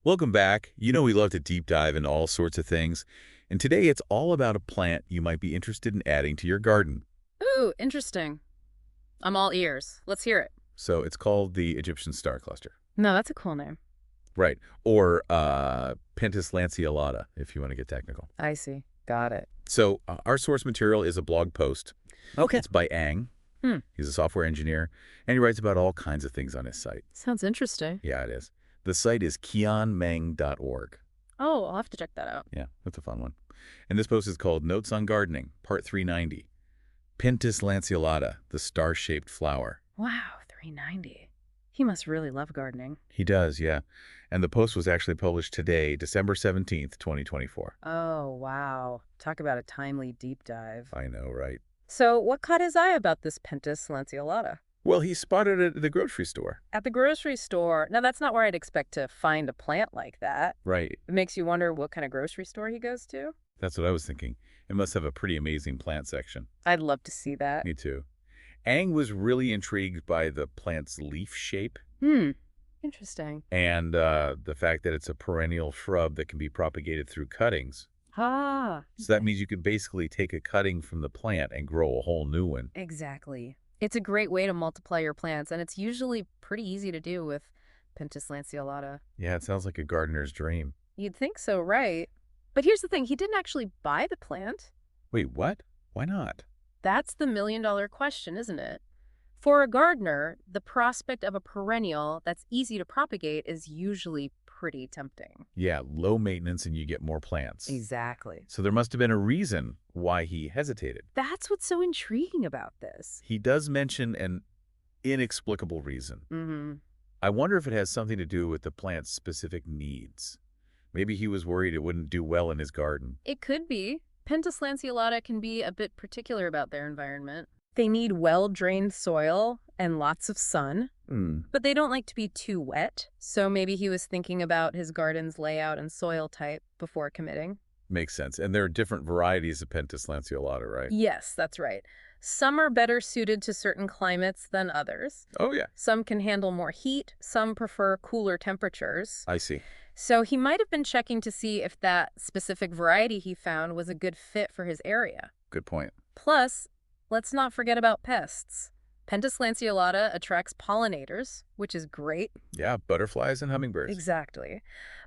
Welcome back. You know we love to deep dive into all sorts of things, and today it's all about a plant you might be interested in adding to your garden. Ooh, interesting. I'm all ears. Let's hear it. So it's called the Egyptian starcluster. No, that's a cool name. Right. Or Pentas lanceolata, if you want to get technical. I see. Got it. So our source material is a blog post. Okay. It's by Ang. Hmm. He's a software engineer, and he writes about all kinds of things on his site. Sounds interesting. Yeah, it is. The site is kionmeng.org. Oh, I'll have to check that out. Yeah, that's a fun one. And this post is called Notes on Gardening, Part 390. Pentas lanceolata, the star-shaped flower. Wow, 390. He must really love gardening. He does, yeah. And the post was actually published today, December 17th, 2024. Oh, wow. Talk about a timely deep dive. I know, right? So, what caught his eye about this Pentas lanceolata? Well, he spotted it at the grocery store. At the grocery store. Now, that's not where I'd expect to find a plant like that. Right. It makes you wonder what kind of grocery store he goes to. That's what I was thinking. It must have a pretty amazing plant section. I'd love to see that. Me too. Ang was really intrigued by the plant's leaf shape Interesting. and the fact that it's a perennial shrub that can be propagated through cuttings. Ah, So that means you could basically take a cutting from the plant and grow a whole new one. exactly. It's a great way to multiply your plants, and it's usually pretty easy to do with Pentas lanceolata. Yeah, it sounds like a gardener's dream. You'd think so, right? But here's the thing, he didn't actually buy the plant. Wait, what? Why not? That's the million-dollar question, isn't it? For a gardener, the prospect of a perennial that's easy to propagate is usually pretty tempting. Yeah, low maintenance and you get more plants. Exactly. So there must have been a reason why he hesitated. That's what's so intriguing about this. He does mention an inexplicable reason. I wonder if it has something to do with the plant's specific needs. Maybe he was worried it wouldn't do well in his garden. It could be. Pentas lanceolata can be a bit particular about their environment. They need well-drained soil and lots of sun, but they don't like to be too wet, so maybe he was thinking about his garden's layout and soil type before committing. Makes sense. And there are different varieties of Pentas lanceolata, right? Yes, that's right. Some are better suited to certain climates than others. Oh, yeah. Some can handle more heat, some prefer cooler temperatures. I see. So he might have been checking to see if that specific variety he found was a good fit for his area. Good point. Plus, let's not forget about pests. Pentas lanceolata attracts pollinators, which is great. Yeah, butterflies and hummingbirds. Exactly.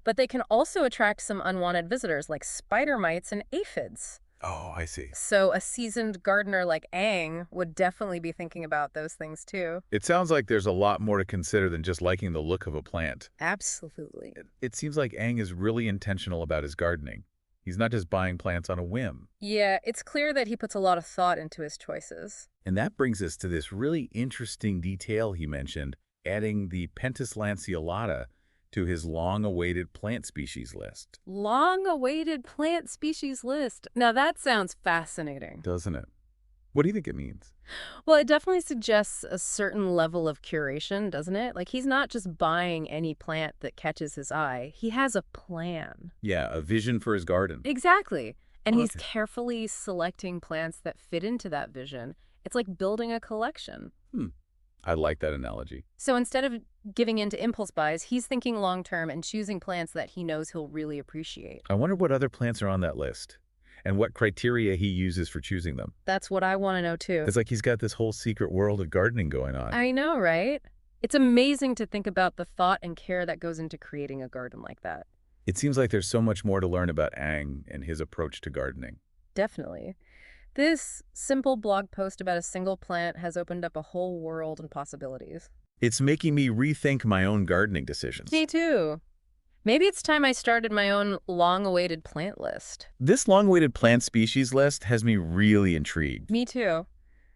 But they can also attract some unwanted visitors like spider mites and aphids. Oh, I see. So a seasoned gardener like Ang would definitely be thinking about those things too. It sounds like there's a lot more to consider than just liking the look of a plant. Absolutely. It seems like Ang is really intentional about his gardening. He's not just buying plants on a whim. Yeah, it's clear that he puts a lot of thought into his choices. And that brings us to this really interesting detail he mentioned, adding the Pentas lanceolata to his long-awaited plant species list. Long-awaited plant species list. Now that sounds fascinating. Doesn't it? What do you think it means? Well, it definitely suggests a certain level of curation, doesn't it? Like he's not just buying any plant that catches his eye. He has a plan. Yeah, a vision for his garden. Exactly. And he's Okay. carefully selecting plants that fit into that vision. It's like building a collection. I like that analogy. So instead of giving in to impulse buys, he's thinking long-term and choosing plants that he knows he'll really appreciate. I wonder what other plants are on that list and what criteria he uses for choosing them. That's what I want to know too. It's like he's got this whole secret world of gardening going on. I know, right? It's amazing to think about the thought and care that goes into creating a garden like that. It seems like there's so much more to learn about Ang and his approach to gardening. Definitely. This simple blog post about a single plant has opened up a whole world and possibilities. It's making me rethink my own gardening decisions. Me too. Maybe it's time I started my own long-awaited plant list. This long-awaited plant species list has me really intrigued. Me too.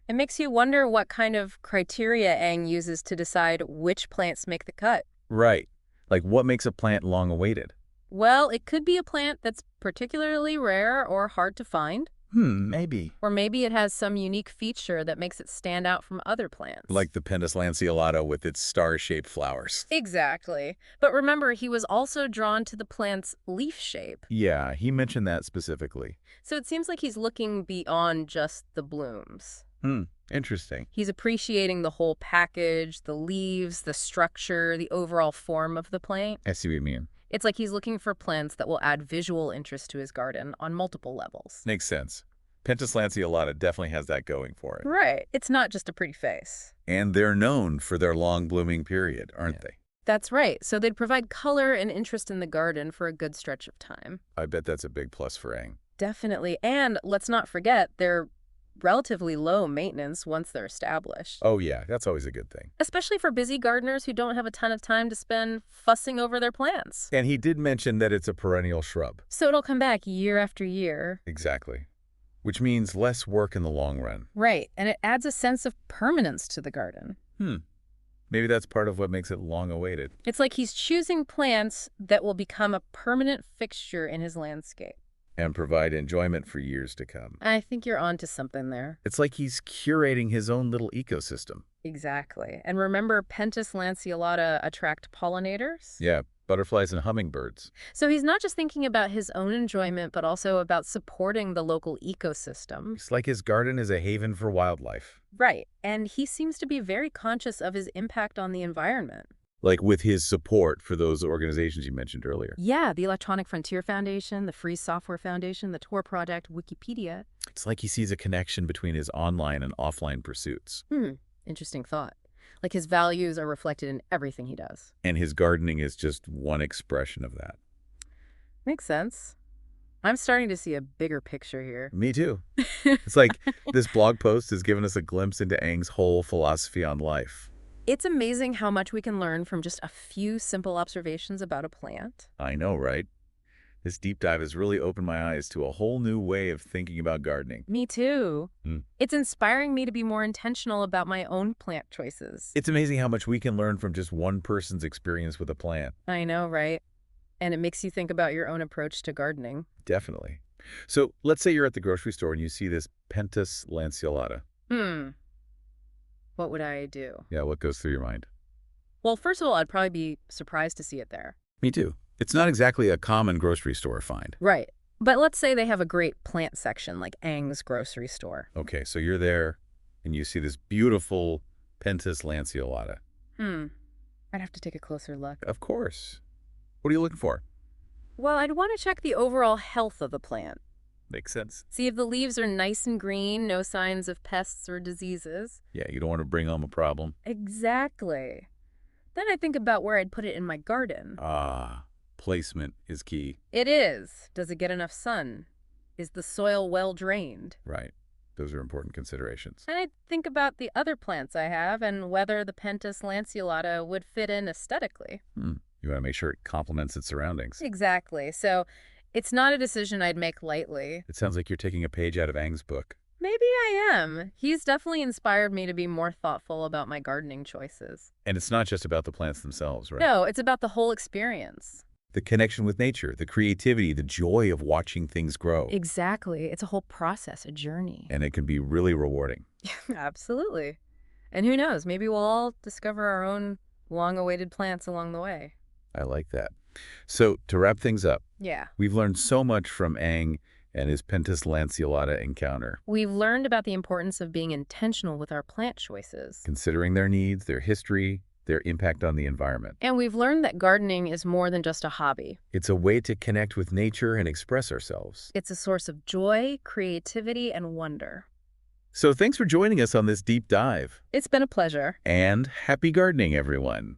It makes you wonder what kind of criteria Ang uses to decide which plants make the cut. Right. Like what makes a plant long-awaited? Well, it could be a plant that's particularly rare or hard to find. Maybe. Or maybe it has some unique feature that makes it stand out from other plants. Like the Pentas lanceolata with its star-shaped flowers. Exactly. But remember, he was also drawn to the plant's leaf shape. Yeah, he mentioned that specifically. So it seems like he's looking beyond just the blooms. Interesting. He's appreciating the whole package, the leaves, the structure, the overall form of the plant. I see what you mean. It's like he's looking for plants that will add visual interest to his garden on multiple levels. Makes sense. Pentas lanceolata definitely has that going for it. Right. It's not just a pretty face. And they're known for their long blooming period, aren't they? That's right. So they'd provide color and interest in the garden for a good stretch of time. I bet that's a big plus for Aang. Definitely. And let's not forget, they're relatively low maintenance once they're established. Oh yeah, that's always a good thing. Especially for busy gardeners who don't have a ton of time to spend fussing over their plants. And he did mention that it's a perennial shrub. So it'll come back year after year. Exactly. Which means less work in the long run. Right. And it adds a sense of permanence to the garden. Maybe that's part of what makes it long-awaited. It's like he's choosing plants that will become a permanent fixture in his landscape. And provide enjoyment for years to come. I think you're onto something there. It's like he's curating his own little ecosystem. Exactly. And remember, Pentas lanceolata attract pollinators? Yeah, butterflies and hummingbirds. So he's not just thinking about his own enjoyment, but also about supporting the local ecosystem. It's like his garden is a haven for wildlife. Right. And he seems to be very conscious of his impact on the environment. Like with his support for those organizations you mentioned earlier. Yeah, the Electronic Frontier Foundation, the Free Software Foundation, the Tor Project, Wikipedia. It's like he sees a connection between his online and offline pursuits. Interesting thought. Like his values are reflected in everything he does. And his gardening is just one expression of that. Makes sense. I'm starting to see a bigger picture here. Me too. It's like this blog post has given us a glimpse into Aang's whole philosophy on life. It's amazing how much we can learn from just a few simple observations about a plant. I know, right? This deep dive has really opened my eyes to a whole new way of thinking about gardening. Me too. It's inspiring me to be more intentional about my own plant choices. It's amazing how much we can learn from just one person's experience with a plant. I know, right? And it makes you think about your own approach to gardening. Definitely. So let's say you're at the grocery store and you see this Pentas lanceolata. What would I do? Yeah, what goes through your mind? Well, first of all, I'd probably be surprised to see it there. Me too. It's not exactly a common grocery store find. Right. But let's say they have a great plant section like Aang's grocery store. Okay, so you're there and you see this beautiful Pentas lanceolata. I'd have to take a closer look. Of course. What are you looking for? Well, I'd want to check the overall health of the plant. Makes sense. See if the leaves are nice and green, no signs of pests or diseases. Yeah, you don't want to bring home a problem. Exactly. Then I think about where I'd put it in my garden. Placement is key. It is. Does it get enough sun? Is the soil well drained? Right. Those are important considerations. And I'd think about the other plants I have and whether the Pentas lanceolata would fit in aesthetically. You want to make sure it complements its surroundings. Exactly. So it's not a decision I'd make lightly. It sounds like you're taking a page out of Aang's book. Maybe I am. He's definitely inspired me to be more thoughtful about my gardening choices. And it's not just about the plants themselves, right? No, it's about the whole experience. The connection with nature, the creativity, the joy of watching things grow. Exactly. It's a whole process, a journey. And it can be really rewarding. Absolutely. And who knows, maybe we'll all discover our own long-awaited plants along the way. I like that. So to wrap things up, Yeah. we've learned so much from Aang and his Pentas lanceolata encounter, We've learned about the importance of being intentional with our plant choices. considering their needs, their history, their impact on the environment. And we've learned that gardening is more than just a hobby. It's a way to connect with nature and express ourselves. It's a source of joy, creativity, and wonder. So thanks for joining us on this deep dive. It's been a pleasure. And happy gardening, everyone.